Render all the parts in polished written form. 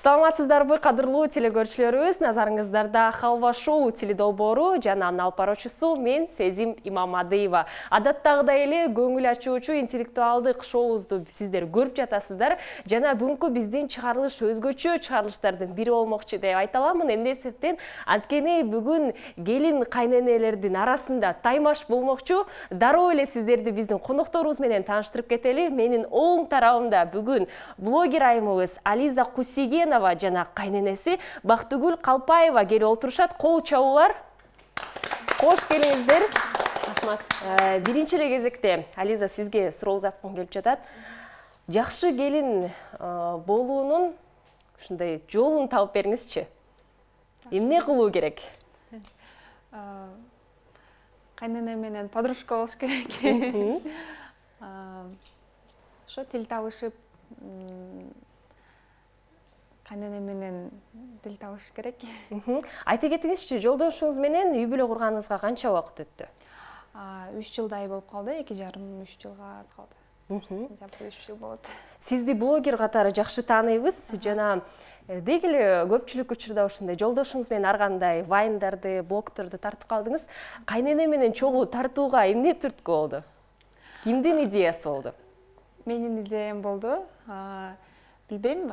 Саламатсыздарбы, кадырлуу телекөрүүчүлөрүбүз, назарыңыздарда Халва шоу теледолбоору жана анын алып баруучусу мен Сезим Имамадыева. Адаттагыдай эле көңүл ачуучу интеллектуалдык шоубузду сиздер көрүп жатасыздар. Жана бүгүнкү биздин чыгарылыш өзгөчө чыгарылыштардын бири болмокчу деп айта аламын. Эмне себептен? Анткени бүгүн келин кайненелердин арасында таймаш болмокчу. Дароо эле сиздерди биздин конокторубуз менен тааныштырып кетели. Менин оң тарабымда бүгүн блогер айымыбыз Ализа Кусигенова жана кайненеси Бактыгүл Калпаева келип отурушат. Кол чабуулар. Кош келиңиздер. Рахмат. Биринчи эле кезекте Ализа сизге суроо узаткым келип жатат. Жакшы келин болуунун ушундай жолун таап бериңизчи. Эмне кылуу керек? Кайнене менен подружка болуш керек. Ошо тил табышып, кайнене менен тил табыш керек. Айта кетиңизчи, жолдошуңуз менен үй бүлө курганыңызга канча убакыт өттү? 3 жылдай болуп калды, 2,5-3 жылга аз калды. Сентябрда 3 жыл болот. Сизди блогер катары жакшы тааныйбыз жана деги эле көпчүлүк учурда ушундай жолдошуңуз менен ар кандай вайндарды, блогторду тартып калдыңыз. Кайнене менен чогуу тартууга эмне түрткү болду? Кимдин идеясы болду? Менин идеям болду. Билбейм,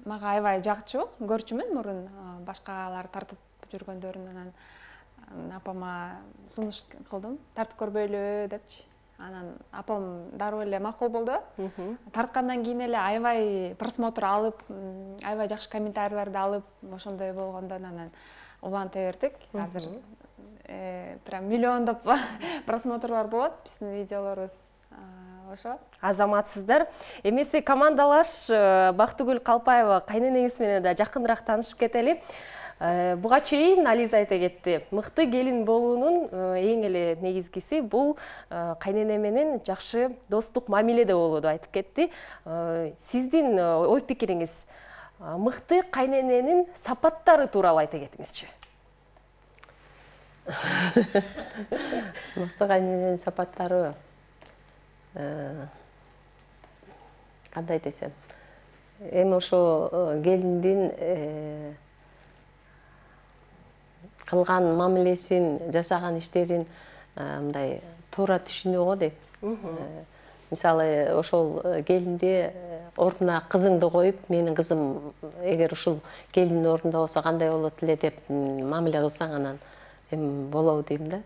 мага аябай жакчу, көрчүмүн мурун башкалар тартып жүргөндөрүн, анан апама сунуш кылдым. Тартып көрбөйлү депчи. Анан апам дароо эле макул болду. Тарткандан кийин эле аябай просмотр алып, аябай жакшы комментарийлерди алып, ошондой болгондон анан уланта бердик. Азыр прям миллиондоп просмотрлор болот биздин видеолорубуз. Ошо. Азаматсыздар. Эмесе командалаш Бактыгүл Калпаева кайненеңиз менен да жакыныраак таанышып кетели. Буга чейин Ализа айта кетти. Мыкты келин болуунун эң эле негизгиси бул кайнене менен жакшы достук мамиледе болуу деп айтып кетти. Сиздин ой пикириңиз мыкты кайнененин сапаттары тууралуу айта кетиңизчи. Мыкты кайнененин сапаттары кандай десем, эми ошо келиндин кылган мамилесин, жасаган иштерин мындай туура түшүнүү го дейм. Мисалы, ошол келинди ордуна кызыңды коюп, менин кызым эгер ушул келиндин ордунда болсо кандай болот эле деп мамиле кылсаң, анан эми болобу дейм да.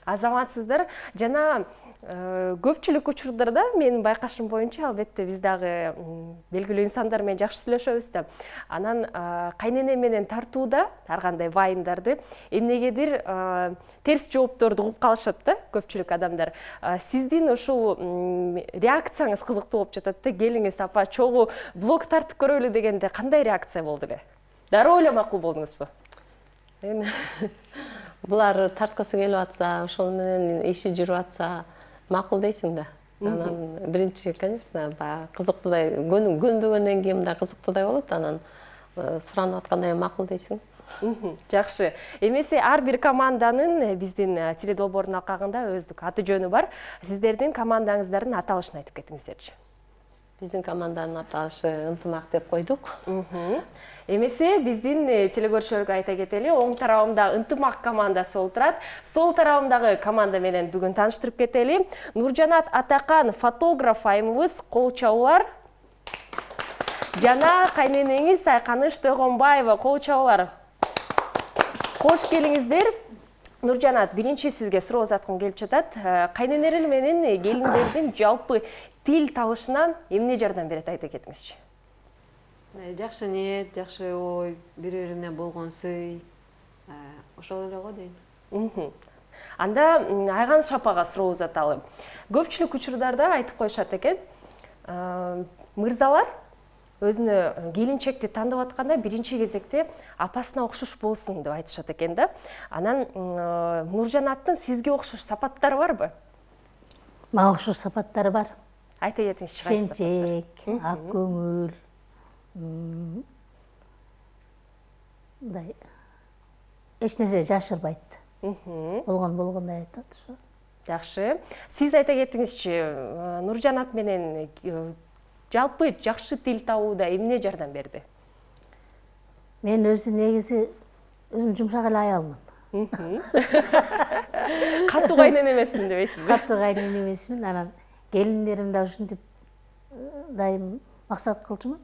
Азаматсыздар, жана көпчүлүк учурдарда менин байкашым боюнча, албетте биз дагы белгилүү инсандар менен жакшы сүйлөшөбүз да. Анан кайнене менен тартууда ар кандай вайндарды эмнегедир терс жоопторду угуп калышат да көпчүлүк адамдар. Сиздин ушул реакцияңыз кызыктуу болуп жатат да. Келиңиз апа чогуу блог тартып көрөлү дегенде кандай реакция болду эле? Дароо эле макул болдуңузбу? Эми булар тарткысы келип атса, ошол менен иши жүрүп атса, макул дейсиң да. Анан биринчи, конечно, кызыктуудай, көнбөгөндөн кийин мындай кызыктуудай болот, анан суранып аткандай макул дейсиң. Жакшы. Эмесе ар бир команданын биздин теледолбоордун алкагында өздүк аты жөнү бар. Сиздердин командаңыздардын аталышын айтып кетиңиздерчи. Биздин команданын аталышы Ынтымак деп койдук. Эмесе биздин телекөрүүчүлөргө айта кетели, оң тарабымда Ынтымак командасы отурат. Сол тарабымдагы команда менен бүгүн тааныштырып кетели. Нуржанат Атакан фотограф айымыбыз, кол чабуулар. Жана кайненеңиз Айканыш Тойгонбаева, кол чабуулар. Кош келиңиздер. Нуржанат, биринчи сизге суроо узаткым келип жатат. Кайненелер менен келиндердин жалпы тил табышына эмне жардам берет, айта кетиңизчи. Жакшы ниет, жакшы ой, бири-бирине болгон сый, ошол эле го дейм. Анда Айганыш апага суроо узаталы. Көпчүлүк учурдарда айтып коюшат экен, мырзалар өзүнө келинчекти тандап атканда биринчи кезекте апасына окшош болсун деп айтышат экен да. Анан Нуржанаттын сизге окшош сапаттары барбы? Мага окшош сапаттары бар. Айта кетиңизчи. Шенчек, ак көңүл, эч нерсе жашырбайт. Болгондой айтат ошо. Жакшы. Сиз айта кетиңизчи, Нуржанат менен Жалпы жакшы тил табууда эмне жардам берди? Мен негизи өзүм жумшак эле аялмын. Катуу кайнен эмесмин дебейсизби? Катуу кайнен эмесмин. Анан келиндерим да ушинтип дайым максат кылчумун.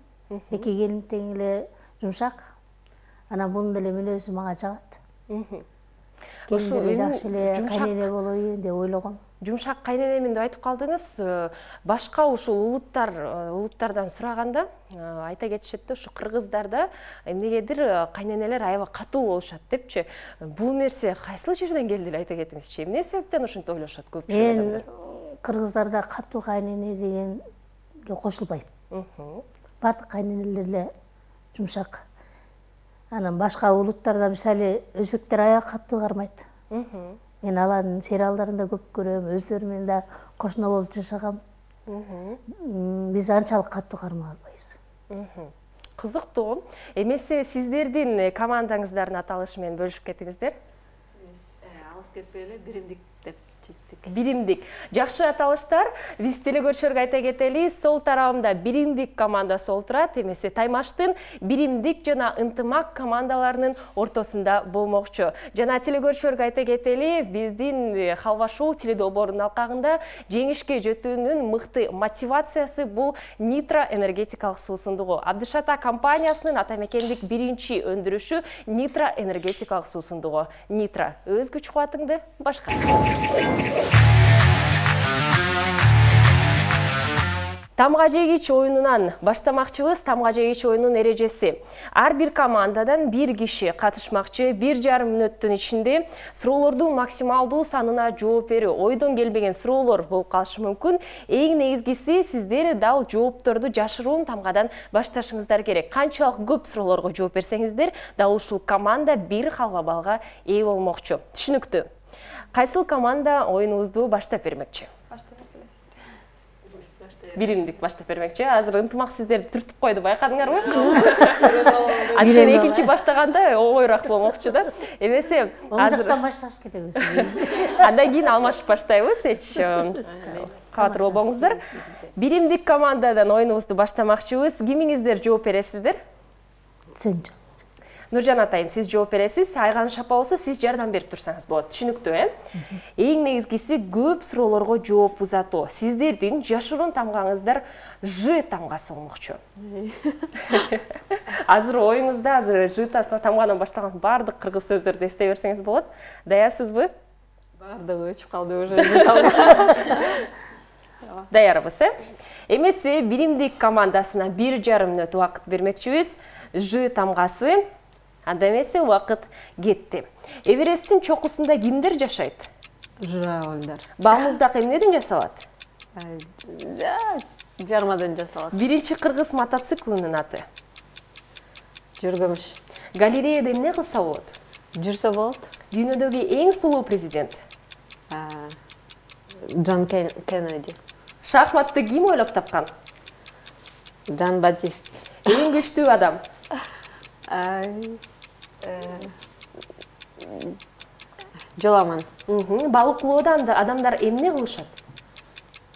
Эки келин тең эле жумшак. Анан бунун деле мүнөзү мага жагат. Келиндерге жакшы эле кайнене болоюн деп ойлогом. Жумшак кайненемин деп айтып калдыңыз. Башка ушул улуттардан сураганда айта кетишет да, ушу кыргыздарда эмнегедир кайненелер аябай катуу болушат депчи. Бул нерсе кайсыл жерден келди эле айта кетиңизчи? Эмне себептен ушинтип ойлошот көпчүлүк адамдар? Мен кыргыздарда катуу кайнене дегенге кошулбайм. Бардык кайненелер эле жумшак. Анан башка улуттарда мисалы өзбектер аябай катуу кармайт. Мен алардын сериалдарында көп көрөм, өздөрү менен да кошуна болуп жашагам. Биз анчалык катуу кармай албайбыз. Кызыктуу. Эмесе сиздердин командаңыздардын аталышы менен бөлүшүп кетиңиздер. Биз алыс кетпей эле биримдик деп чечтик. Биримдик. Жакшы аталыштар. Биз телекөрүүчүлөргө айта кетели, сол тарабымда биримдик командасы олтурат, эмесе Таймаштын биримдик жана ынтымак командаларынын ортосунда болмокчу. Жана телекөрүүчүлөргө айта кетели, биздин Халва шоу теледолбоорунун алкагында жеңишке жетүүнүн мыкты мотивациясы бул Nitro энергетикалык суусундугу. Абдышата компаниясынын атамекендик биринчи өндүрүшү Nitro энергетикалык суусундугу. Nitro өз күч кубатыңды башка. Тамга жегич оюнунан баштамакчыбыз. Тамга жегич оюнунун эрежеси. Ар бир командадан бир киши катышмакчы, 1,5 мүнөттүн ичинде суроолордун максималдуу санына жооп берүү. Ойдон келбеген суроолор болуп калышы мүмкүн. Эң негизгиси сиздер дал жоопторду жашыруун тамгадан башташыңыздар керек. Канчалык көп суроолорго жооп берсеңиздер, дал ушул команда бир халва балга ээ болмокчу. Түшүнүктүү. Кайсыл команда оюнубузду баштап бермекчи? Биримдик баштап бермекчи. Азыр ынтымак сиздерди түртүп койду, байкадыңарбы? Анткени экинчи баштаганда ойрак болмокчу да. Эмесе азыр башташ кетебиз. Андан кийин алмашып баштайбыз, эч катыр болбоңуздар. Биримдик командадан оюнубузду баштамакчыбыз. Кимиңиздер жооп бересиздер? Сен. Нуржан атайым, сиз жооп бересиз. Айган шапа болсо, сиз жардам берип турсаңыз болот. Түшүнүктүү, Эң негизгиси көп суроолорго жооп узатуу. Сиздердин жашыруун тамгаңыздар Ж тамгасы болмокчу. Азыр оюңузда Ж тамганан башталган бардык кыргыз сөздөрдү эстей берсеңиз болот. Даярсызбы? Бардыгы өчүп калды уже. Даярбыз, Эмесе биримдик командасына 1,5 мүнөт убакыт бермекчибиз. Ж тамгасы. Анда эмесе убакыт кетти. Эвересттин чокусунда кимдер жашайт? Журавлдар. Балмуздак эмнеден жасалат? Жармадан жасалат. Биринчи кыргыз мотоциклынын аты? Жүргөмүш. Галереяда эмне кылса болот? Жүрсө болот. Дүйнөдөгү эң сулуу президент? Джон Кеннеди. Шахматты ким ойлоп тапкан? Жан Батист. Эң күчтүү адам? Жоламан. Балыклоодо адамдар эмне кылышат?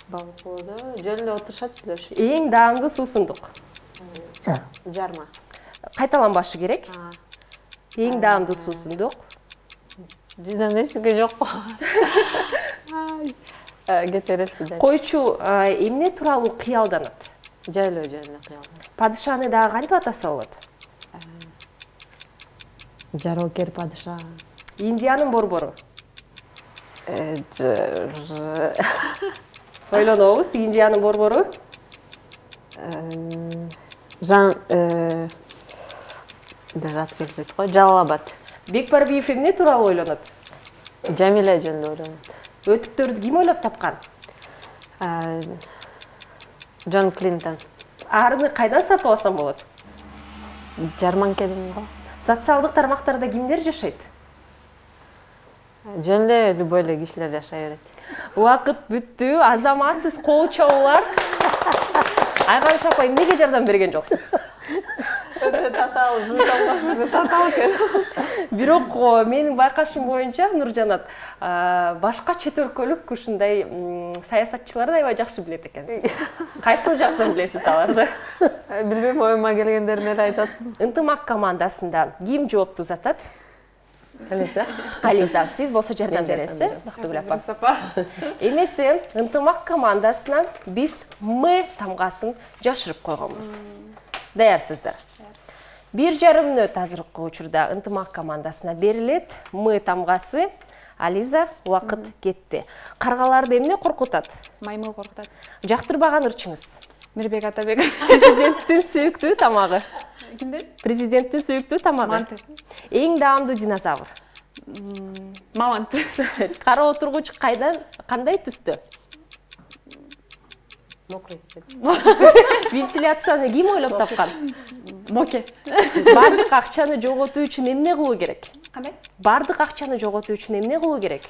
Балыклоодо жөн эле отурушат, сүйлөшүп. Эң даамдуу суусундук? Жарма. Кайталанбашы керек. Эң даамдуу суусундук? Жидан эчтеке жок. Кетерет. Койчу эмне тууралуу кыялданат? Жайлоо жөнүндө кыялданат. Падышаны дагы кантип атаса болот? Жарокер падыша. Индиянын борбору? Ойлонобуз, Индиянын борбору? Дажат келбейт го, Жалалабад. Бекбарбиев эмне тууралуу ойлонот? Жамиля жөнүндө ойлонот. Өтүктөрдү ким ойлоп тапкан? Джон Клинтон. Арыны кайдан сатып алсам болот? Жарманкеден го. Социалдык тармактарда кимдер жашайт? Жөн эле любой эле кишилер жашай берет. Убакыт бүттү. Азаматсыз кол чабуулар. Айган Шапа эмнеге жардам берген жоксуз? Өте татаал, жынталмасы татаал экен. Бирок менин байкашым боюнча Нуржанат башка чет өлкөлүк ушундай саясатчыларды аябай жакшы билет экенсиз. Кайсыл жактан билесиз аларды? Билбейм, оюма келгендерин эле айтат. Ынтымак командасында ким жоопту затат? Ализа. Ализа, сиз болсо жардам бересиз, Бактыгүл апа. Эмесе, ынтымак командасынан биз М тамгасын жашырып койгонбуз. Даярсыздар? 1,5 мүнөт азыркы учурда ынтымак командасына берилет. М тамгасы. Ализа, убакыт кетти. Каргаларды эмне коркутат? Маймыл коркутат. Жактырбаган ырчыңыз? Мирбек Атабек. Президенттин сүйүктүү тамагы? Кимдер? Президенттин сүйүктүү тамагы? Манты. Эң даамдуу динозавр? Мамонт. Кара отургуч кандай түстө? Мокрый цвет. Вентиляцияны ким ойлоп тапкан? Моке. Бардык акчаны жоготуу үчүн эмне кылуу керек? Кандай? Бардык акчаны жоготуу үчүн эмне кылуу керек?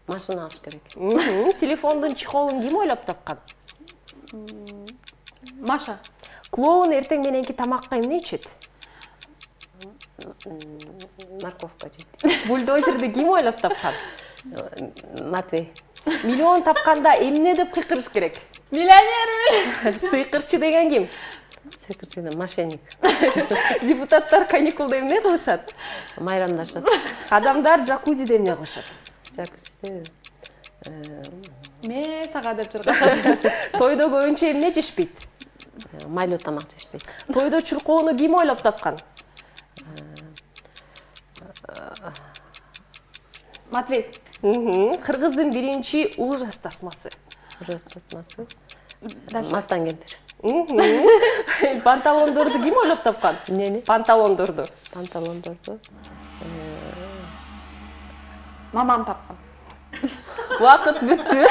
Машина алыш керек. Телефондун чехолун ким ойлоп тапкан? Маша. Клоун эртең мененки тамакка эмне ичет? Морковка жейт. Бульдозерди ким ойлоп тапкан? Матвей. Миллион тапканда эмне деп кыйкырыш керек? Миллионермин. Сыйкырчы деген ким? Секретарь, мошенник. Депутаттар каникулда эмне кылышат? Майрамдашат. Адамдар жакузиде эмне кылышат? Жакузиде Сага деп чыргашат. Тойдо көбүнчө эмне жешпейт? майлуу тамак жешпейт. Тойдо чуркоону ким ойлоп тапкан? Матвей. Кыргыздын биринчи ужас тасмасы. Ужас тасмасы. Мастан кемпир. Панталондорду ким ойлоп тапкан? Эмнени? Панталондорду. Панталондорду. Мамам тапкан. Убакыт бүттү.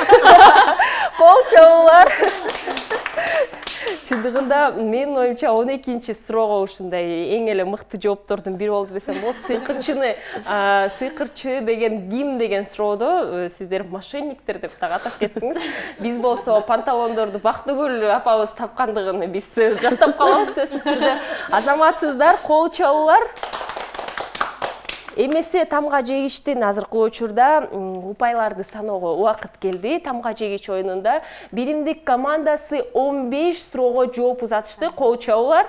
Кол чабуулар. Чындыгында менин оюмча 12-чи суроого ушундай эң эле мыкты жооптордун бири болду десем болот. Сыйкырчы деген ким деген суроодо сиздер мошенниктер деп так атап кеттиңиз. Биз болсо панталондорду Бактыгүл апабыз тапкандыгын биз жактап калабыз сөзсүз түрдө. Азаматсыздар, кол чабуулар. Эмесе тамга жегичтин азыркы учурда упайларды саноого убакыт келди. Тамга жегич оюнунда биримдик командасы 15 суроого жооп узатышты. Кол чабуулар.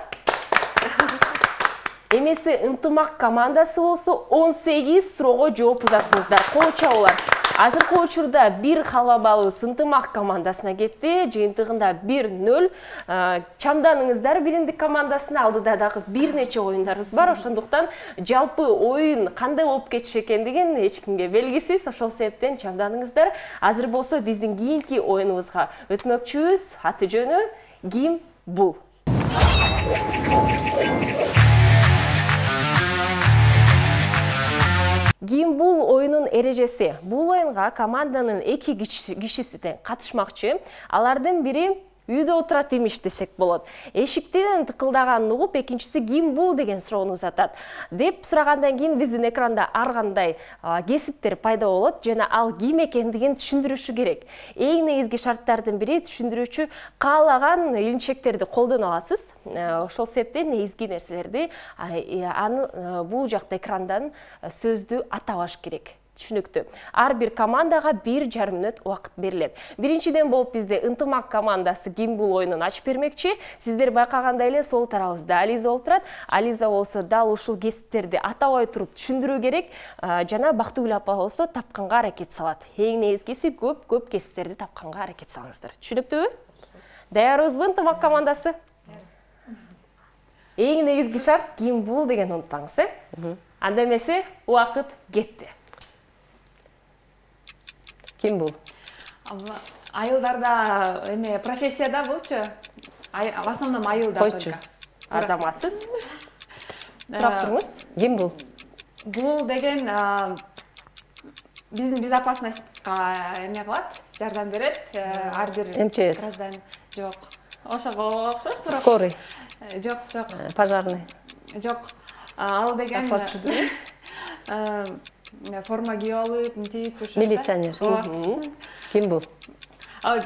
Эмесе ынтымак командасы болсо 18 суроого жооп узаттыңыздар. Кол чабуулар. Азыркы учурда бир халабалыбыз ынтымак командасына кетти. Жыйынтыгында 1-0. Чамданыңыздар биримдик командасына, алдыда дагы бир нече оюндарыбыз бар. Ошондуктан жалпы оюн кандай болуп кетиш экендигин эч кимге белгисиз. Ошол себептен чамданыңыздар. Азыр болсо биздин кийинки оюнубузга өтмөкчүбүз. Аты жөнү ким бул? Ким бул оюнун эрежеси? Бул оюнга команданын 2 кишиси тең катышмакчы. Алардын бири үйдө отурат имиш десек болот. Эшиктен тыкылдаганын угуп, экинчиси ким бул деген суроону узатат. Деп сурагандан кийин биздин экранда ар кандай кесиптер пайда болот жана ал ким экендигин түшүндүрүшү керек. Эң негизги шарттардын бири түшүндүрүүчү каалаган илинчектерди колдоно аласыз. Ошол себептен негизги нерселерди аны бул жакта экрандан сөздү атабаш керек. Түшүнүктүү. Ар бир командага 1,5 мүнөт убакыт берилет. Биринчиден болуп бизде ынтымак командасы ким бул оюнун ачып бермекчи. Сиздер байкагандай эле сол тарабыбызда Ализа отурат. Ализа болсо дал ушул кесиптерди атабай туруп түшүндүрүү керек. Жана Бактыгүл апа болсо тапканга аракет салат. Эң негизгиси көп кесиптерди тапканга аракет салыңыздар. Түшүнүктүүбү? Даярбызбы ынтымак командасы? Эң негизги шарт ким бул деген унутпаңыз, Анда эмесе убакыт кетти. Ким бул? Айылдарда эме профессияда булчу. В основном айылда койчу. Азаматсыз. Сурап туруңуз. Ким бул? Бул деген биздин безопасностька эме кылат, жардам берет. Ар бир гражданин жок. Ошого окшойт. Скорый. Жок. Пожарный. Жок. Ал деген форма кийип алып, мынтип ушул. Милиционер. Ким бул?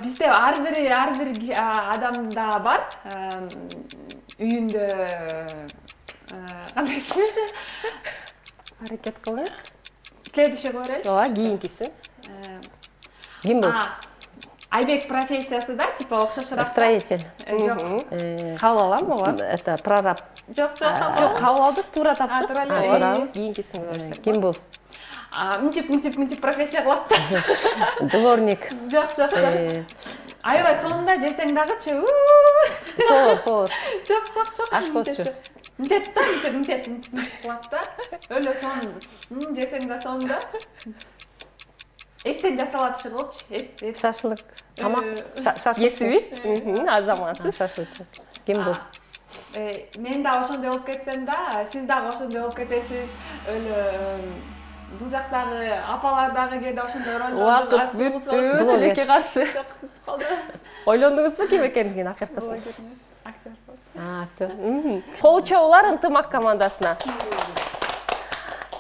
Бизде ар бир адамда бар үйүндө кандай түшүнөсүң? Аракет кылыңыз. Следующий көрөлү. Ооба, кийинкиси. Ким бул? Айбек профессиясы да, типа окшошураак. Строитель. Жок. Кабыл алам, ооба. Это прораб. Жок, Кабыл алдык, туура таптык. туура эле. Кийинкисин көрсөк. Ким бул? Мынтип профессия кылат да. Дворник. Жок. Аябай сонунда жесең дагычы. Повар. Жок. Ашкозчу. Мынтет кылат да. Өлө сонун. Жесең да сонунда. Эттен жасалат иши кылчу. Эт. Шашлык. Тамак. Шашлык. Кесиби? Азаматсыз. Шашлык. Ким бул? Мен да ошондой болуп кетсем да, сиз дагы ошондой болуп кетесиз. Өлө бул жактагы апалар дагы кээде ошондой ролдорду. Убакыт бүттү. Тилекке каршы. Ойлондуңузбу ким экендигин акыркысы? Актер болчу. Актер. Кол чабуулар ынтымак командасына.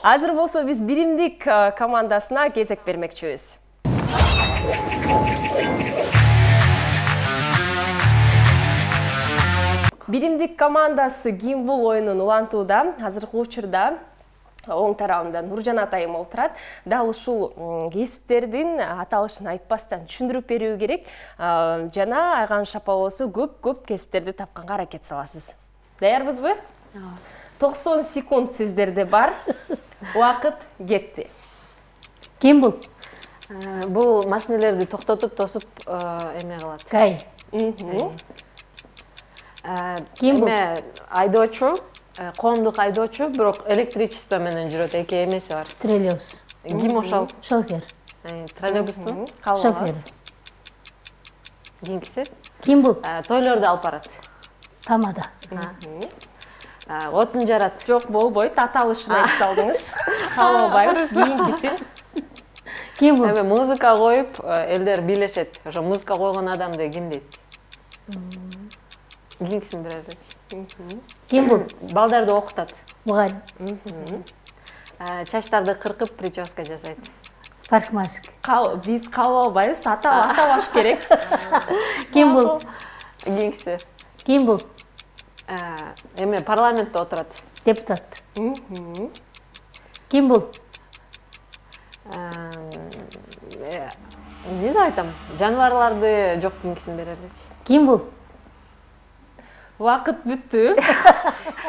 Азыр болсо биз биримдик командасына кезек бермекчибиз. Биримдик командасы ким бул оюнун улантууда. Азыркы учурда оң тарабында Нуржан атайым олтурат. Дал ушул кесиптердин аталышын айтпастан түшүндүрүп берүү керек. Жана Айганыш апа болсо көп кесиптерди тапканга аракет саласыз. Даярбызбы? 90 секунд сиздерде бар. Убакыт кетти. Ким бул? Бул машинелерди токтотуп, тосуп эме кылат. Кай. Ким бул? Айдоочу, коомдук айдоочу, бирок электричество менен жүрөт, эки эмеси бар. Троллейбус. Ким ошол? Шофер. Троллейбустун Шофер. кийинкиси. Ким бул? Тойлорду алып барат. Тамада. Отун жарат. Жок, болбойт, аталышын айтып салдыңыз. Калабайбыз, кийинкисин. Ким бул? Эми музыка коюп, элдер бийлешет. Ошо музыка койгон адамды ким дейт? Кийинкисин береличи. Ким бул? Балдарды окутат. Мугалим. Чачтарды кыркып, прическа жасайт. Парикмахер. Биз кабыл албайбыз, аталаш керек. Ким бул? Кийинкиси. Ким бул? Эме парламентте отурат. Депутат. Ким бул? Эмне айтам? Жаныбарларды жок, кийинкисин береличи. Ким бул? Убакыт бүттү.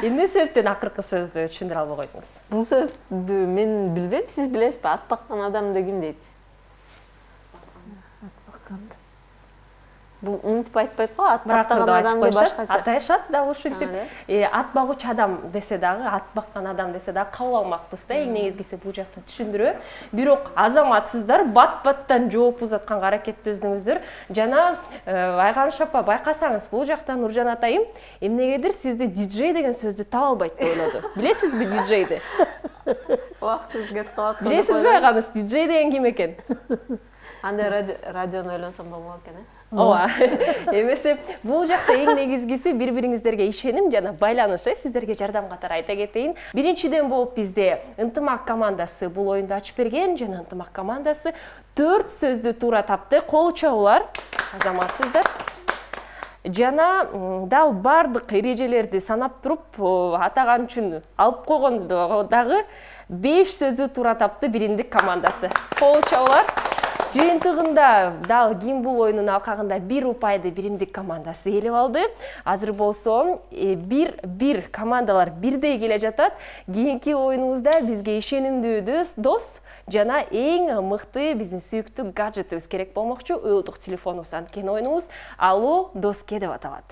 Эмне себептен акыркы сөздү түшүндүрө албай койдуңуз? Бул сөздү мен билбейм, сиз билесизби? Ат баккан адамды ким дейт? Бакканды. Бул мынтип айтпайт го, ат баккан адамды башкача. Атайшат да ушинтип. Ат багуучу адам десе дагы, ат баккан адам десе дагы кабыл алмакпыз да. Эң негизгиси бул жакта түшүндүрүү. Бирок азаматсыздар бат-баттан жооп узатканга аракеттөздүңүздөр. Жана Айганыш апа байкасаңыз, бул жакта Нуржан атайым эмнегедир сизди диджей деген сөздү таба албайт деп ойлоду. Билесизби диджейди? Убакыт кетип калат. Билесизби Айганыш, диджей деген ким экен? Андай радиону ойлонсом болмок экен, Ооба. Эмесе бул жакта эң негизгиси бири-бириңиздерге ишеним жана байланыш, сиздерге жардам катары айта кетейин. Биринчиден болуп бизде ынтымак командасы бул оюнду ачып берген жана ынтымак командасы 4 сөздү туура тапты. Кол чабуулар, азаматсыздар. Жана дал бардык эрежелерди санап туруп атаган үчүн алып койгон дагы 5 сөздү туура тапты биримдик командасы. Кол чабуулар. Жыйынтыгында дал ким бул оюнунун алкагында 1 упайды биримдик командасы ээлеп алды. Азыр болсо бир командалар бирдей келе жатат. Кийинки оюнубузда бизге ишенимдүү дос жана эң мыкты биздин сүйүктүү гаджетибиз керек болмокчу. Уюлдук телефонубуз анткени оюнубуз Алло Доске деп аталат.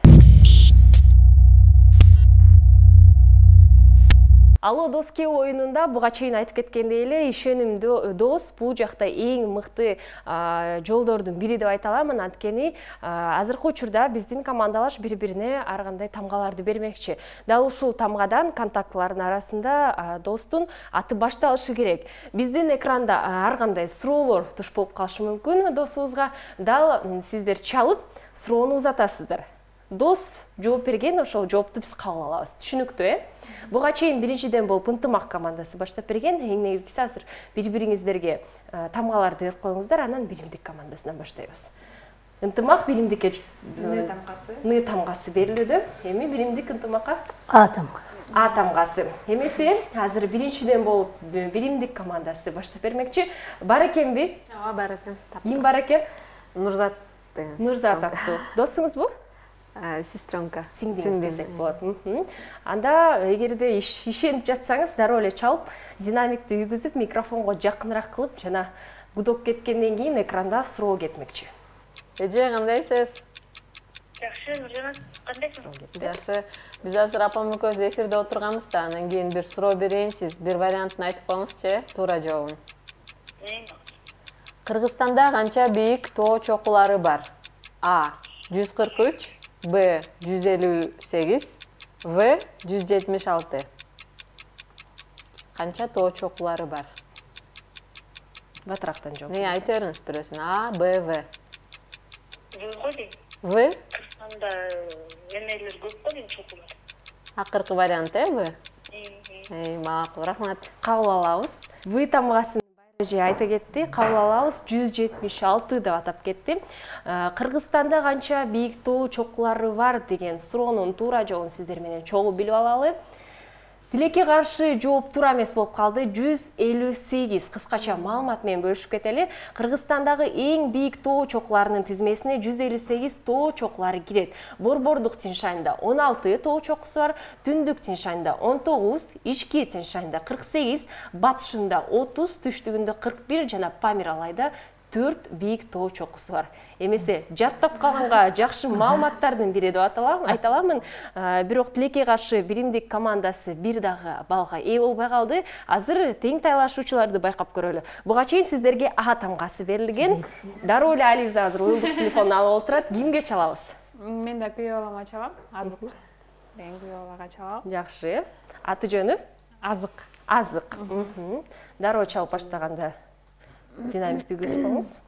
Алло Доске оюнунда буга чейин айтып кеткендей эле ишенимдүү дос бул жакта эң мыкты жолдордун бири деп айта аламын. Анткени азыркы учурда биздин командалаш бири-бирине ар кандай тамгаларды бермекчи. Дал ушул тамгадан контактылардын арасында достун аты башталышы керек. Биздин экранда ар кандай суроолор туш болуп калышы мүмкүн досубузга. Дал сиздер чалып суроону узатасыздар. Дос жооп берген, ошол жоопту биз кабыл алабыз. Түшүнүктүү, Буга чейин биринчиден болуп ынтымак командасы баштап берген. Эң негизгиси азыр бири-бириңиздерге тамгаларды берип коюңуздар, анан биримдик командасынан баштайбыз. ынтымак биримдикке Ны тамгасы. ны тамгасы берилүүдө. Эми биримдик ынтымакка А тамгасы. А тамгасы. Эмесе азыр биринчиден болуп биримдик командасы баштап бермекчи. Бар экенби? Ооба, бар экен. Ким бар экен? Нурзат деген. Нурзат аттуу. Досуңузбу? Сестренка. Сиңдиңиз десек болот. Анда эгерде ишенип жатсаңыз, дароо эле чалып, динамикти үйгүзүп, микрофонго жакыныраак кылып, жана гудок кеткенден кийин экранда суроо кетмекчи. Эже, кандайсыз? Жакшы, Нуржан, кандайсың? Жакшы. Биз азыр апам экөөбүз эфирде отурганбыз да, анан кийин бир суроо берейин, сиз бир вариантын айтып коюңузчу, туура жообун. Кыргызстанда канча бийик тоо чокулары бар? А. 143, Б. 158, В. 176. Канча тоо чокулары бар? Батырактан жооп. Не айта бериңиз бирөөсүн. А, Б, В. Выходи. В? Анда эмелер көп го дейм чокулар. Акыркы вариант, В? Макул, рахмат. Кабыл алабыз. В тамгасын Байрежи айта кетти. Кабыл алабыз. 176 деп атап кетти. Кыргызстанда канча бийик тоо чокулары бар деген суроонун туура жообун сиздер менен чогуу билип алалы. Тилекке каршы жооп туура эмес болуп калды. 158 кыскача маалымат менен бөлүшүп кетели. Кыргызстандагы эң бийик тоо чокуларынын тизмесине 158 тоо чокулары кирет. Борбордук Тянь-Шаньда 16 тоо чокусу бар, Түндүк Тянь-Шаньда 19, Ички Тянь-Шаньда 48, батышында 30, түштүгүндө 41 жана Памир Алайда 4 бийик тоо чокусу бар. Эмесе жаттап калганга жакшы маалыматтардын бири деп айта аламын. Бирок тилекке каршы биримдик командасы бир дагы балга ээ болбой калды. Азыр тең тайлашуучуларды байкап көрөлү. Буга чейин сиздерге А тамгасы берилген. Дароо эле Ализа азыр уюлдук телефонун алып отурат. Кимге чалабыз? Мен да күйөө балама чалам. Азык. Деген күйөө балага чалам. Жакшы. Аты жөнү? Азык. Азык. Дароо чалып баштаганда динамикти көзүп коңуз.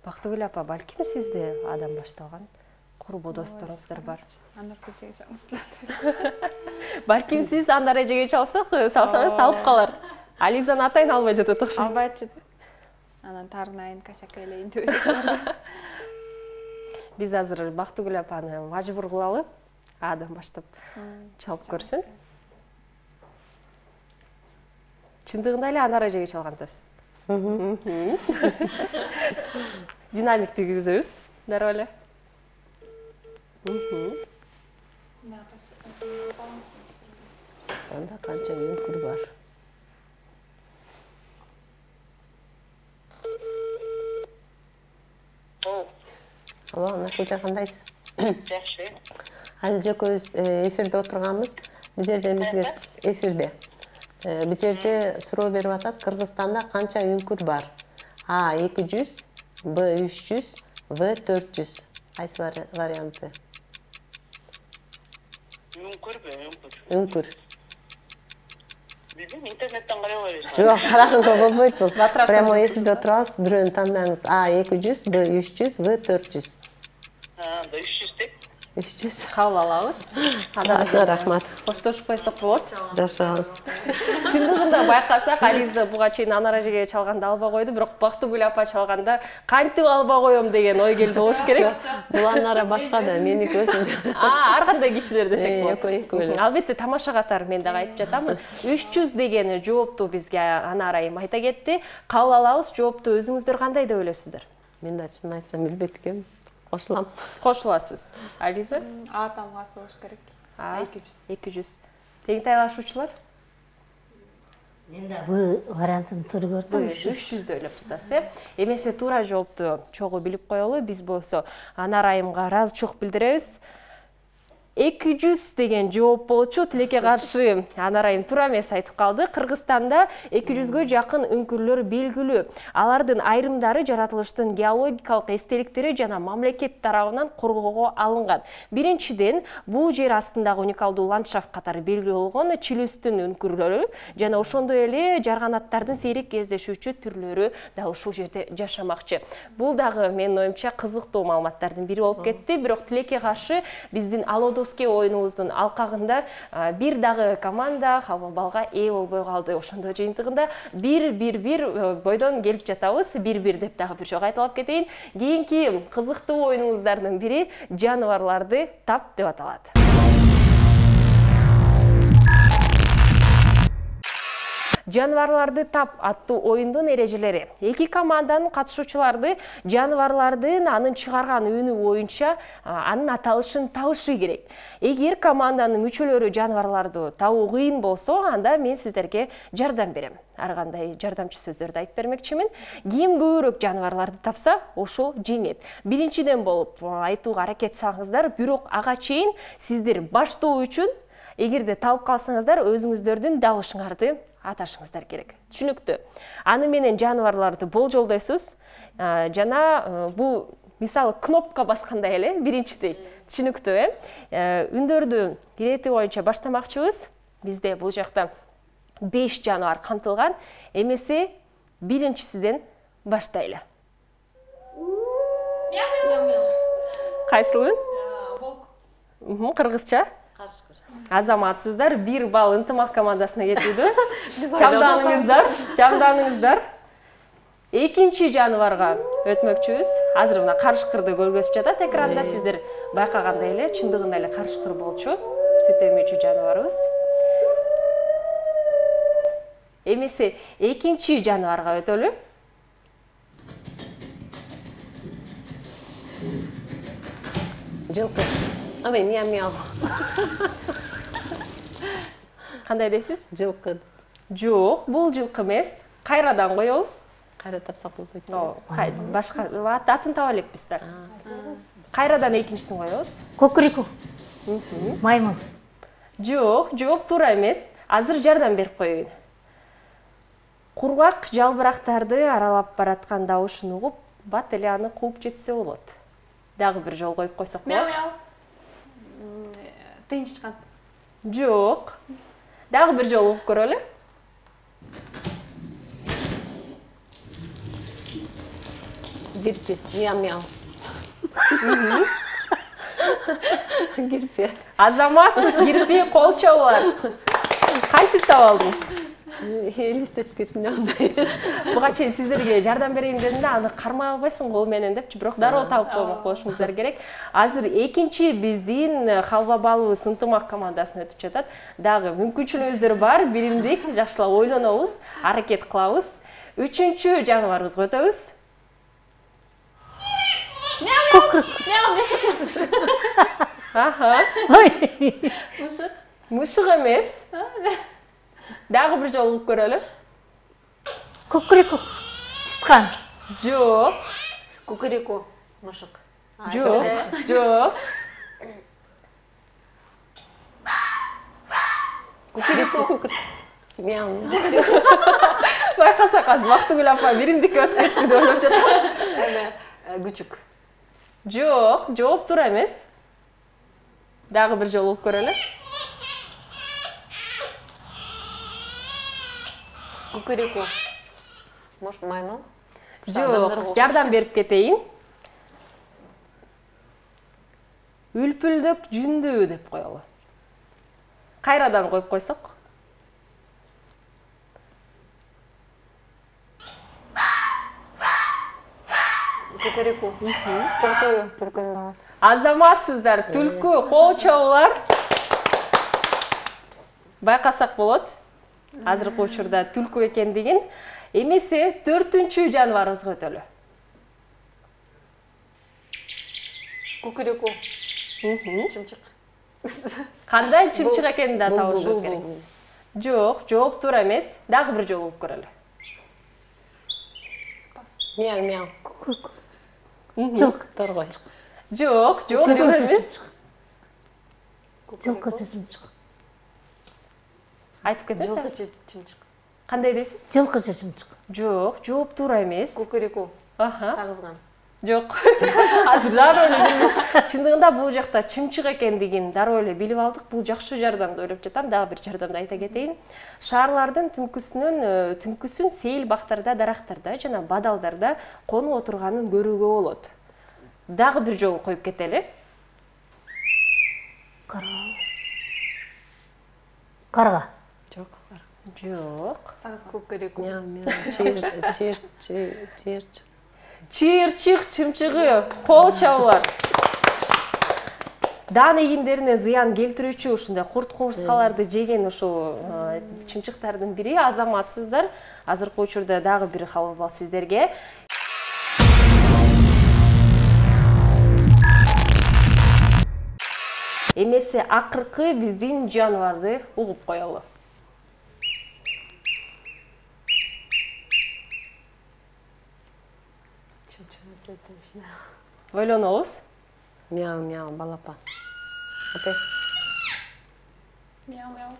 Бактыгүл апа, балким сизде адам башталган курбу досторуңуздар бар. Анар көчөгө чалсаңыздар. Балким сиз Анар эжеге чалсак, салсаңыз салып калар. Ализаны атайын албай жатат окшойт. Албайчы. Анан тарынайын, касакелейин түбү. Биз азыр Бактыгүл апаны мажбур кылалы. Адам баштап чалып көрсүн. Чындыгында эле Анар эжеге чалгансыз. Динамикти күйгүзөбүз. Дароо эле. Анда канча үңкүр бар? Алло, Анар кандайсыз? Жакшы. Алижа экөөбүз эфирде отурганбыз. Бул жерде бизге эфирде. Бул жерде суроо берип атат. Кыргызстанда канча үңкүр бар? А 200, Б 300, В 400. Кайсы варианты? Үңкүр. Биздин интернеттен карай койбойсуң. Жок, караганга болбойт бул. Прямо эфирде отурабыз. Бирөөнү тандаңыз. А 200, Б 300, В 400. 300 деп. 300. Кабыл алабыз. Рахмат. Коштошуп койсок болот. Жашаңыз. Чындыгында байкасак, Ализа буга чейин Анар эжеге чалганда албай койду, бирок Бактыгүл апа чалганда кантип албай коем деген ой келди болуш керек. Бул Анара башка да, меники өзүндө. Ар кандай кишилер десек болот. Экөө. Албетте тамаша катары мен дагы айтып жатамын. 300 дегени жоопту бизге Анар айым айта кетти. Кабыл алабыз, жоопту өзүңүздөр кандай деп ойлойсуздар? Мен да чын айтсам билбейт экенмин. Кошулам. Кошуласыз. Ализа? А тамгасы болуш керек. 200. Тең тайлашуучулар? Мен да Б вариантын туура көрдүм. 300 деп ойлоп жатасыз. Эмесе туура жоопту чогуу билип коелу. Биз болсо Анар айымга ыраазычылык билдиребиз. 200 деген жооп болчу. Тилекке каршы Анарайым туура эмес айтып калды. Кыргызстанда 200гө жакын үңкүрлөр белгилүү. Алардын айрымдары жаратылыштын геологикалык эстеликтери жана мамлекет тарабынан коргоого алынган. Биринчиден, бул жер астындагы уникалдуу ландшафт катары белгилүү болгон чилүстүн үңкүрлөрү жана ошондой эле жарганаттардын сейрек кездешүүчү түрлөрү да ушул жерде жашамакчы. Бул дагы менин оюмча кызыктуу маалыматтардын бири болуп кетти. Бирок тилекке каршы биздин Алодоски оюнубуздун алкагында бир дагы команда халва балга ээ болбой калды. Ошондо жыйынтыгында бир бойдон келип жатабыз. Бир деп дагы бир жолу айтылып кетейин. Кийинки кызыктуу оюнубуздардын бири жаныбарларды тап деп аталат. Жаныбарларды тап аттуу оюндун эрежелери. Эки команданын катышуучулары жаныбарлардын анын чыгарган үнү боюнча анын аталышын табышы керек. Эгер команданын мүчөлөрү жаныбарларды табуу кыйын болсо, анда мен сиздерге жардам берем. Ар кандай жардамчы сөздөрдү айтып бермекчимин. Ким көбүрөөк жаныбарларды тапса, ошол жеңет. Биринчиден болуп айтууга аракет салыңыздар, бирок ага чейин сиздер баштоо үчүн эгерде табып калсаңыздар, өзүңүздөрдүн дабышыңарды аташыңыздар керек. Түшүнүктүү. Аны менен жаныбарларды болжолдойсуз. Жана бул мисалы кнопка баскандай эле биринчидей. Түшүнүктүү, Үндөрдү ирети боюнча баштамакчыбыз. Бизде бул жакта 5 жаныбар камтылган. Эмесе биринчисиден баштайлы. Кайсылы? Волк. Кыргызча? Азаматсыздар, 1 балл ынтымак командасына кетүүдө. Чамданыңыздар. Экинчи жаныбарга өтмөкчүбүз. Азыр мына карышкырды көргөзүп жатат экранда. Сиздер байкагандай эле, чындыгында эле карышкыр болчу. Сүт эмүүчү жаныбарыбыз. Эмесе экинчи жаныбарга өтөлү. Жылкы. Абай, мяу. Кандай дейсиз? Жылкы. Жок, бул жылкы эмес. Кайрадан коебуз. Кайра тапсак болбойт. Башка атын таба элекпиз да. Кайрадан экинчисин коебуз. Кокурику. Маймыл. Жок, жооп туура эмес. Азыр жардам берип коеюн. Кургак жалбырактарды аралап бараткан дабышын угуп, бат эле аны кууп жетсе болот. Дагы бир жол коюп койсок болот. Тынчкан. Жок. Дагы бир жол угуп көрөлү. Гирпи, мяу. Гирпи. Азаматсыз кирпи кол чабуулар. Кантип таап алдыңыз? Элестетип кеттим андай. Буга чейин сиздерге жардам берейин дедим да, аны кармай албайсың кол менен депчи, бирок дароо таап коюшуңуздар керек. Азыр экинчи биздин халва балыбыз ынтымак командасына өтүп жатат. Дагы мүмкүнчүлүгүңүздөр бар, биримдик жакшылап ойлонобуз, аракет кылабыз. Үчүнчү жаныбарыбызга өтөбүз. Мушук эмес. Дагы бир жолу угуп көрөлү. Кукурику. Чычкан. Жок. Кукурику. Мушук. Жок. Кукурику. Мяу. Байкасак азыр Бактыгүл апа биримдикке өтүп кетти деп ойлоп жатабыз. Күчүк. Жок, жооп туура эмес. Дагы бир жолу угуп көрөлү. Кукурику. Может, маймыл? Жок, жардам берип кетейин. Үлпүлдөк жүндүү деп коелу. Кайрадан коюп койсок. Кукурику. Түлкү. Азаматсыздар, түлкү, кол чабуулар. Байкасак болот. Азыркы учурда түлкү экендигин. Эмесе 4-чү жаныбарыбызга өтөлү. Кукурику. Чымчык. Кандай чымчык экенин да табышыбыз керек. Жок, жооп туура эмес. Дагы бир жолу угуп көрөлү. Мяу. Жылк. Торгой. Жок, жооп туура эмес. Жылқышы чымчык. Айтып кетесиз. Жылқышы чымчык. Кандай дейсиз? Жылқышы чымчык. Жок, жооп туура эмес. Кукурику. Сагызган. Жок. Азыр дароо эле билебиз. Чындыгында бул жакта чымчык экендигин дароо эле билип алдык. Бул жакшы жардамды ойлоп жатам. Дагы бир жардамды айта кетейин. Шаарлардын түнкүсүн сейил бактарда, дарактарда жана бадалдарда конуп отурганын көрүүгө болот. Дагы бир жолу коюп кетели. Карга. Жок. Жок. Кукурику. Чыйырчык чымчыгы, кол чабуулар. Дан эгиндерине зыян келтирүүчү ушундай курт кумурскаларды жеген ушул чымчыктардын бири азаматсыздар. Азыркы учурда дагы бир хабар сиздерге. Эмесе акыркы биздин жаныбарды угуп коелу. Ойлонобуз. Мяу-мяу, балапан. Мяу-мяу.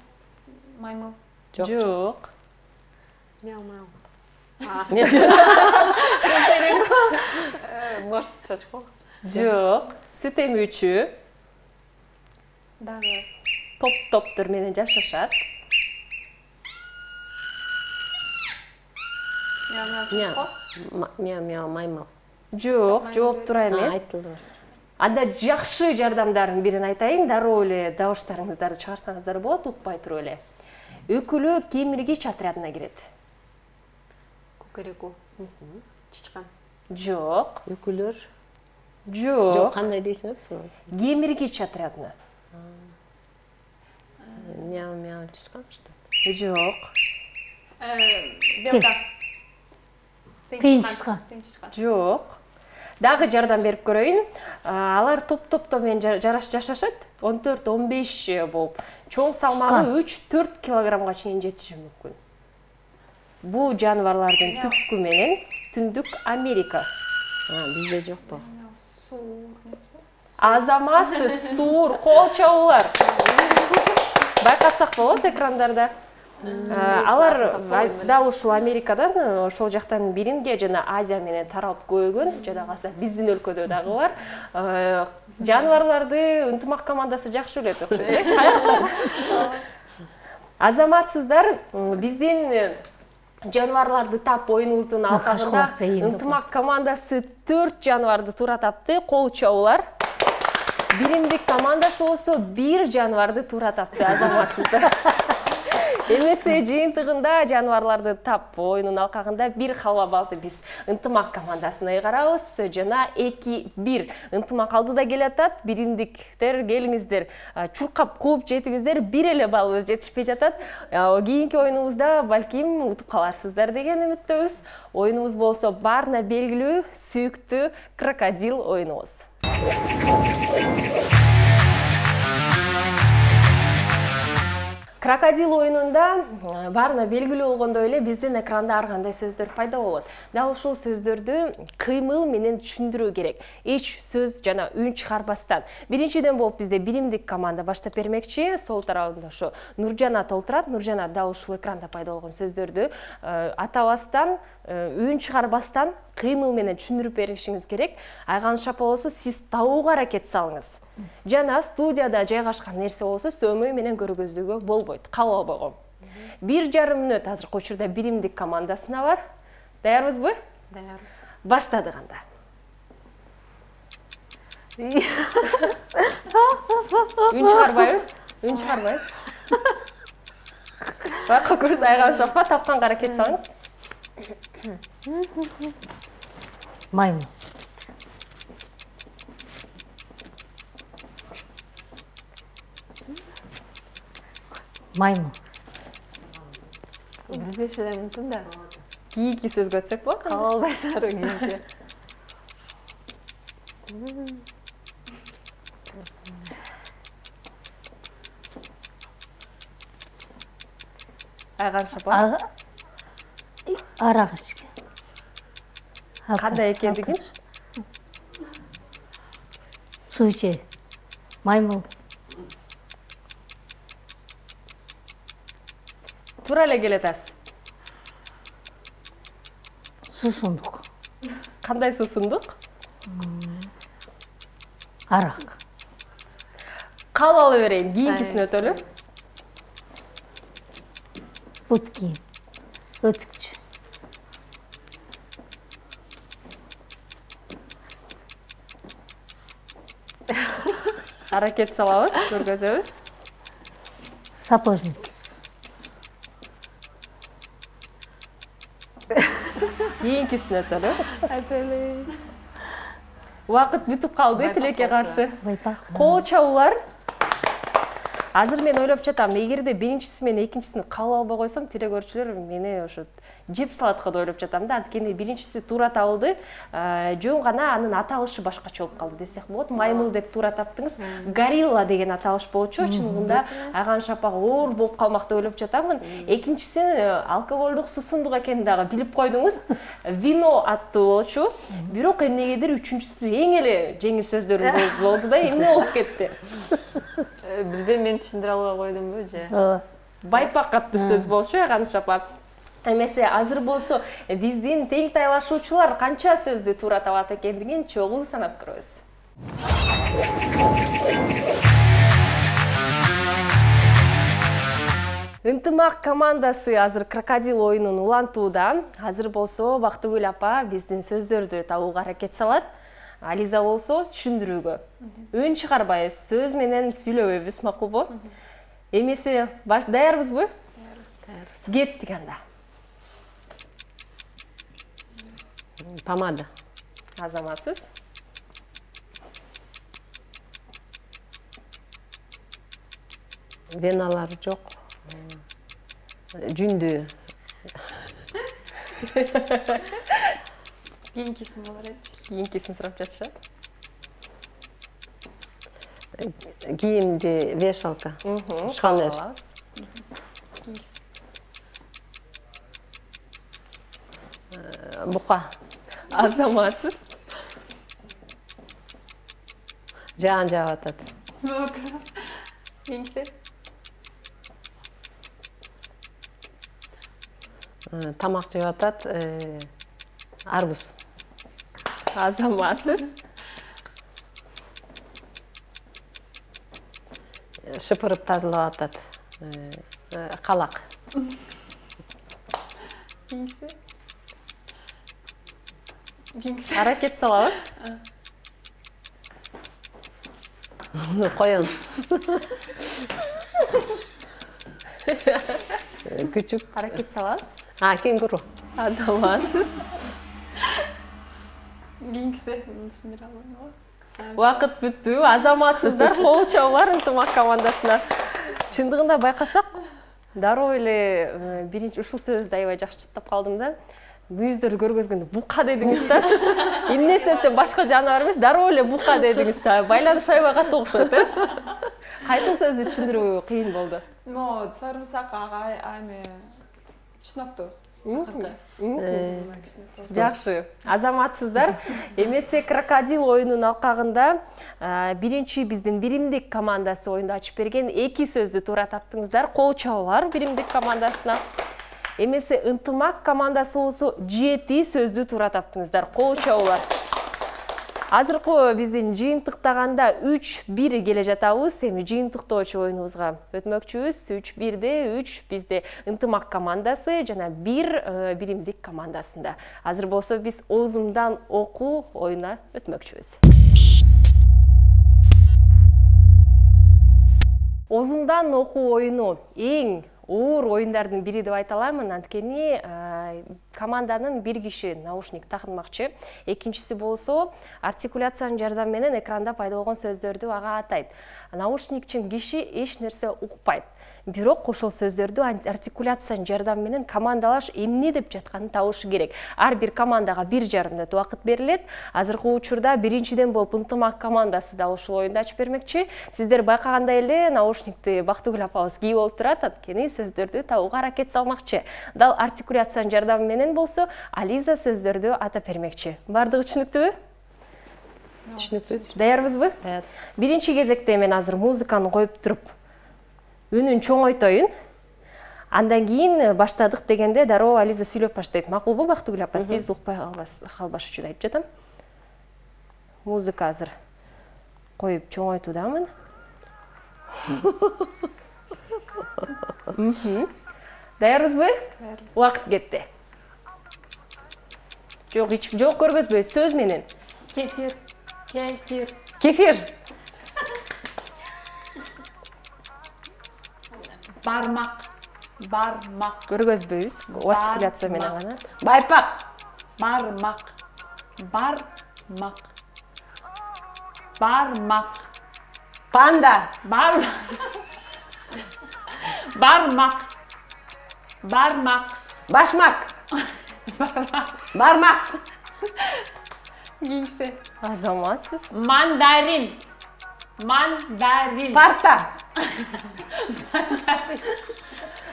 Маймыл. Жок. Мяу-мяу. Может, чачко? Жок. Сүт эмүүчү. Дагы. Топ-топтор менен жашашат. Мяу-мяу, маймыл. Жок, жооп туура эмес. Анда жакшы жардамдардын бирин айтайын, дароо эле дабыштарыңыздарды чыгарсаңыздар болот, укпай туруп эле. Өкүлү кемиргич отрядына кирет. Кукурику. Чычкан. Жок. Өкүлөр. Жок. Кандай дейсиңер? Кемиргич отрядына. Мяу-мяу, чычкан что? Жок. Белка. Тыйынчыткан. Жок. Дагы жардам берип көрөйүн. Алар топ-топтор менен жашашат. 14-15 болуп. Чоң салмагы 3-4 килограммга чейин жетиши мүмкүн. Бул жаныбарлардын түпкү менен Түндүк Америка. Бизде жок бу. Азаматсыз суур, кол чабуулар. Байкасак болот экрандарда. Алар дал ушул Америкадан, ошол жактан биринге жана Азия менен таралып көйгөн, жана калса биздин өлкөдө дагы бар. Жаныбарларды ынтымак командасы жакшы билет окшойт, каяктан. Азаматсыздар биздин жаныбарларды тап оюнубуздун алкагында ынтымак командасы 4 жаныбарды туура тапты, кол чабуулар. Биримдик командасы болсо 1 жаныбарды туура тапты, азаматсыздар. Эмесе жыйынтыгында жаныбарларды тап оюнун алкагында 1 халва балды биз ынтымак командасына ыйгарабыз жана 2-1 ынтымак алдыда келатат. Биримдиктер келиңиздер, чуркап кууп жетиңиздер, 1 эле балыбыз жетишпей жатат. Кийинки оюнубузда балким утуп каларсыздар деген үмүттөбүз. Оюнубуз болсо баарына белгилүү сүйүктүү крокодил оюнубуз. Крокодил оюнунда баарына белгилүү болгондой эле биздин экранда ар кандай сөздөр пайда болот. Дал ушул сөздөрдү кыймыл менен түшүндүрүү керек. Эч сөз жана үн чыгарбастан. Биринчиден болуп бизде биримдик команда баштап бермекчи. Сол тарабында ошо Нуржанат олтурат. Нуржанат дал ушул экранда пайда болгон сөздөрдү атабастан, үн чыгарбастан кыймыл менен түшүндүрүп беришиңиз керек. Айганы шапа болсо сиз табууга аракет салыңыз. Жана студияда жайгашкан нерсе болсо сөмөй менен көргөзүүгө болбойт, кабыл болгон. 1,5 мүнөт азыркы учурда биримдик командасына бар. Даярбызбы? Даярбыз. Баштадык анда. Үн чыгарбайбыз. Байка көрсө айганы шапа, тапканга аракет салыңыз. Маймыл. Маймыл. Билбеши эле мүмкүн да. Кийинки сөзгө өтсөк болот. Кабыл албайсыңар кийинки. Айганы шапа. Арак ичкен. Кандай экендигин? Суу ичет. Маймыл. туура эле келатасыз. Сусундук. Кандай суусундук? Арак. Кабыл ала берейин, кийинкисине өтөлү. Бут кийим. Өтүкчү. Аракет салабыз, көргөзөбүз. Сапожник. Кийинкисине өтөлү. Убакыт бүтүп калды, тилекке каршы. Байпак. Кол чабуулар. Азыр мен ойлоп жатам, эгерде биринчиси менен экинчисин кабыл албай койсом, тиле көрүүчүлөр мени ошо жеп салат деп ойлоп жатам да. Анткени биринчиси туура табылды, жөн гана анын аталышы башкача болуп калды десек болот. Маймыл деп туура таптыңыз. Горилла деген аталыш болчу. Чынында аган шапак оор болуп калмак деп ойлоп жатамын. Экинчиси алкоголдук суусундук экенин дагы билип койдуңуз. Вино аттуу болчу. Бирок эмнегедир үчүнчүсү эң эле жеңил сөздөр болду да, эмне болуп кетти? Билбейм, мен түшүндүрө албай койдумбу же. Байпак аттуу сөз болчу, аган шапак. Эмесе азыр болсо биздин тең тайлашуучулар канча сөздү туура табат экендигин чогуу санап көрөбүз. Ынтымак командасы азыр крокодил оюнун улантууда. Азыр болсо Бактыгүл апа биздин сөздөрдү табууга аракет салат. Ализа болсо түшүндүрүүгө. Үн чыгарбайбыз, сөз менен сүйлөбөйбүз, макулбу? Эмесе даярбызбы? Даярбыз. Кеттик анда. Помада. Азаматсыз. Веналары жок. Жүндүү. Кийинкисин болор элчи. Кийинкисин сурап жатышат. Кийимди вешалка. Шканер. Бука. Азаматсыз. Жаан жаап атат. Кийинкиси. Тамак жеп атат. Арбуз. Азаматсыз. Шыпырып тазалап атат. Калак. Кийинкиси. Аракет салабыз. Коён. Күчүк. Аракет салабыз. Кенгуру. Азаматсыз. Кийинкиси. Түшүндүрө албайм. Убакыт бүттү. Азаматсыздар кол чабуулар ынтымак командасына. Чындыгында байкасак, дароо эле биринчи ушул сөздү аябай жакшы жыттап калдым да. Мүйүздөрдү көргөзгөндө бука дедиңиз да. Эмне себептен башка жаныбар эмес, дароо эле бука дедиңиз. Байланыш аябай катуу окшойт, Кайсы сөздү түшүндүрүү кыйын болду? Сарымсак эме чынактуу. Жакшы. Азаматсыздар. Эмесе крокодил оюнунун алкагында биринчи биздин биримдик командасы оюнду ачып берген 2 сөздү туура таптыңыздар. Кол чабуулар биримдик командасына. Эмесе ынтымак командасы болсо 7 сөздү туура таптыңыздар. Кол чабуулар. Азыркы биздин жыйынтыктаганда 3-1 келе жатабыз. Эми жыйынтыктоочу оюнубузга өтмөкчүбүз. 3-1де 3 бизде ынтымак командасы жана 1 биримдик командасында. Азыр болсо биз оозумдан окуу оюна өтмөкчүбүз. Оозумдан окуу оюну эң оор оюндардын бири деп айта аламын. Анткени команданын бир киши наушник такынмакчы. Экинчиси болсо артикуляциянын жардамы менен экранда пайда болгон сөздөрдү ага атайт. Наушникчен киши эч нерсе укпайт. Бирок ошол сөздөрдү артикуляциянын жардамы менен командалаш эмне деп жатканын табышы керек. Ар бир командага 1,5 мүнөт убакыт берилет. Азыркы учурда биринчиден болуп ынтымак командасы да ушул оюнду ачып бермекчи. Сиздер байкагандай эле наушникти Бактыгүл апабыз кийип болуп турат. Анткени сөздөрдү табууга аракет салмакчы. Дал артикуляциянын жардамы менен болсо Ализа сөздөрдү атап бермекчи. Бардыгы түшүнүктүүбү? Түшүнүктүү. Даярбызбы? Даярбыз. Биринчи кезекте мен азыр музыканы коюп туруп үнүн чоңойтоюн. Андан кийин баштадык дегенде дароо Ализа сүйлөп баштайт. Макулбу Бактыгүл апа, сиз укпай калбаш үчүн айтып жатам. Музыка азыр коюп чоңойтуудамын. Даярбызбы? Убакыт кетти. Жок көргөзбөй, сөз менен. Кефир. Кефир. Бармак. Көргөзбөйбүз. Артикуляция менен гана. Байпак. Бармак. Панда. Бармак. Башмак. Бармак. Кийинкиси. Азаматсыз. Мандарин. Парта.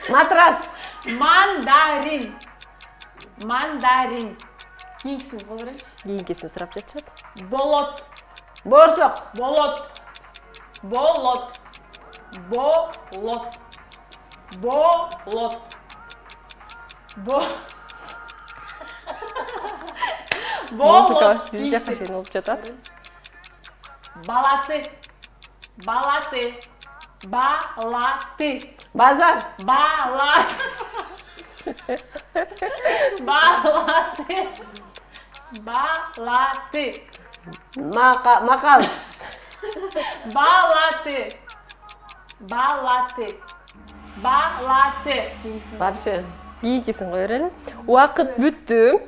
Матрас. Мандарин. Кийинкисин кыла береличи. Кийинкисин сурап жатышат. Болот. Борсок. Музыка бир жакка чейин болуп жатат. Балаты. Базар. Балаты. Макал. Балаты. Вообще. Кийинкисин кое берели. Убакыт бүттү.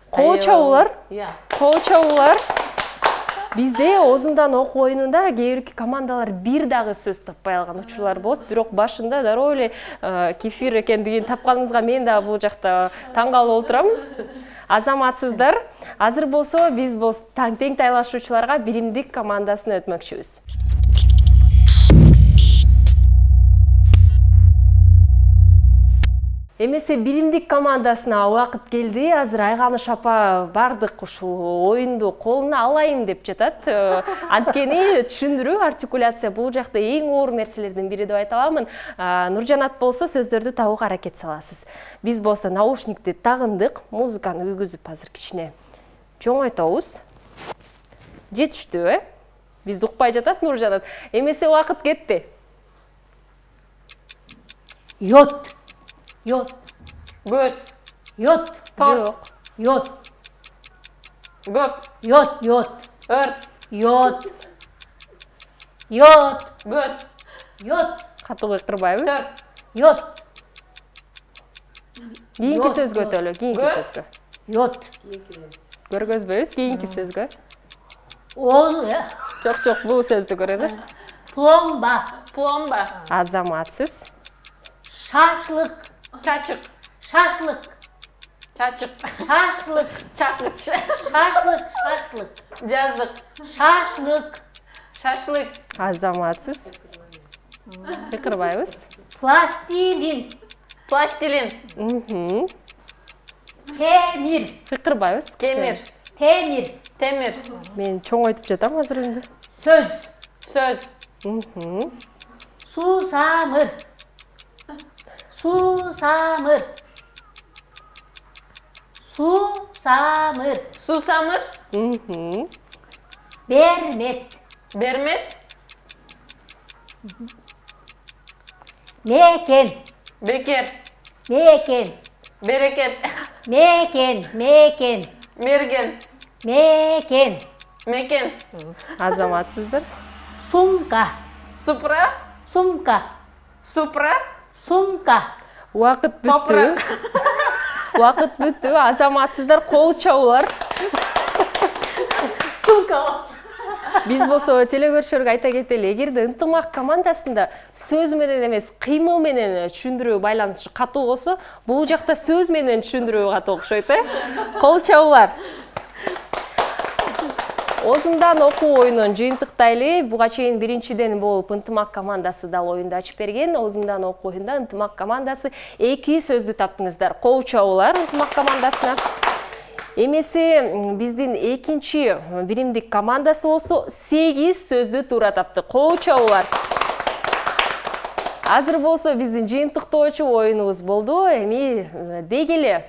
Кол чабуулар. Бизде Озундан окуу оюнунда кээ бирки командалар бир дагы сөз таппай алган учурлар болот. Бирок башында дароо эле кефир экендигин тапканыңызга мен да бул жакта таң калып отурам. Азаматсыздар, азыр болсо биз тең тайлашуучуларга биримдик командасына өтмөкчүбүз. Эмесе биримдик командасына убакыт келди. Азыр Айганыш апа бардык ушул оюнду колуна алайын деп жатат. Анткени түшүндүрүү, артикуляция бул жакта эң оор нерселердин бири деп айта аламын. Нуржанат болсо сөздөрдү табууга аракет саласыз. Биз болсо наушникти тагындык, музыканы үйгүзүп азыр кичине чоңойтобуз. Жетиштүү, Бизди укпай жатат Нуржанат. Эмесе убакыт кетти. Йод. Göz. Торт. Йод. Göp. Ört. Göz. Катуу кырбайбыз. Йод. Кийинки сөзгө өтөлү, кийинки сөзгө. Йод. Көргөзбөйбүз, кийинки сөзгө. Ол, Жок, бул сөздү көрөбүз. Plomba. Азаматсыз. Шашлык. Çaçık. Шашлык. Çaçık. Шашлык. Çakıç. Шашлык. Жаздыk. Шашлык. Азаматсыз. Кырбайбыз. Пластилин. Plastilin. Темир. Кырбайбыз. Kemir. Темир. Мен чоңойтуп жатам азыр энди. Сөз. Söz. Сусамыр. Susamır. Бермет. Bermet. Мекен. Beker. Bereket. Мекен. Meken. Азаматсыздар. Сумка. Supra. Убакыт бүттү. Азаматсыздар, кол чабуулар. Сумка. Биз болсо телекөрүүчүлөргө айта кетели, эгерде ынтымак командасында сөз менен эмес, кыймыл менен түшүндүрүү байланышы катуу болсо, бул жакта сөз менен түшүндүрүү катуу окшойт, Кол чабуулар. Озундан окуу оюнун жыйынтыктайлы. Буга чейин биринчиден болуп ынтымак командасы дал оюнду ачып берген. Озундан окуу оюнда ынтымак командасы 2 сөздү таптыңыздар. Кол чабуулар ынтымак командасына. Эмесе биздин экинчи биримдик командасы болсо 8 сөздү туура тапты. Кол чабуулар. Азыр болсо биздин жыйынтыктоочу оюнубуз болду. Эми дегеле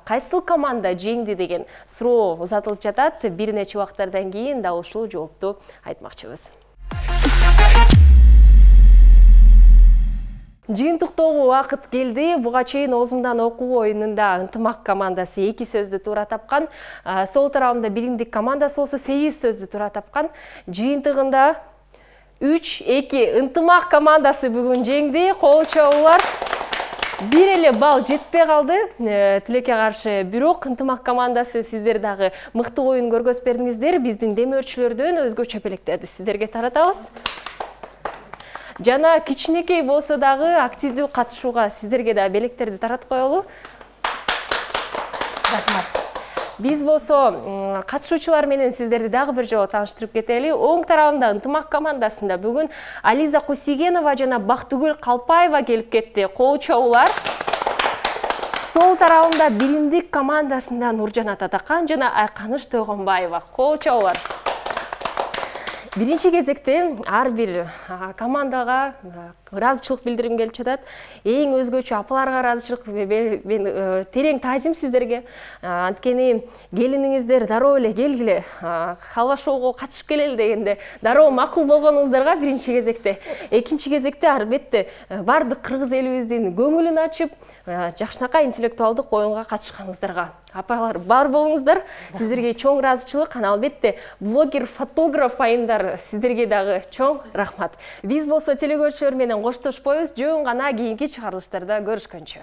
кайсыл команда жеңди деген суроо узатылып жатат. Бир нече убакыттардан кийин дал ушул жоопту айтмакчыбыз. Жыйынтыктоого убакыт келди. Буга чейин Оозумдан окуу оюнунда Ынтымак командасы 2 сөздү туура тапкан. Сол тарабында Биримдик командасы болсо 8 сөздү туура тапкан. Жыйынтыгында 3-2 Ынтымак командасы бүгүн жеңди. Кол чабуулар. Бир эле балл жетпей калды Тилекке каршы. Бирок Ынтымак командасы сиздер дагы мыкты оюн көргөзүп бердиңиздер. Биздин демөөрчүлөрдөн өзгөчө белектерди сиздерге таратабыз. Жана кичинекей болсо дагы активдүү катышууга сиздерге да белектерди таратып коелу. Рахмат. Биз болсо катышуучулар менен сиздерди дагы бир жолу тааныштырып кетели. Оң тарабында Ынтымак командасында бүгүн Ализа Кусигенова жана Бактыгүл Калпаева келип кетти. Кол чабуулар. Сол тарабында Биримдик командасында Нуржанат Атакан жана Айканыш Тойгонбаева. Кол чабуулар. Биринчи кезекте ар бир командага ыраазычылык билдирим келип жатат. Эң өзгөчө апаларга ыраазычылык, мен терең таазим сиздерге. Анткени келиниңиздер дароо эле келгиле, халва шоуго катышып келели дегенде дароо макул болгонуңуздарга биринчи кезекте. Экинчи кезекте албетте бардык кыргыз элибиздин көңүлүн ачып, жакшынакай интеллектуалдык оюнга катышканыңыздарга. Апалар бар болуңуздар. Сиздерге чоң ыраазычылык. Албетте блогер, фотограф айымдар сиздерге дагы чоң рахмат. Биз болсо телекөрүүчүлөр менен коштошпойбуз. Жөн гана кийинки чыгарылыштарда көрүшкөнчө.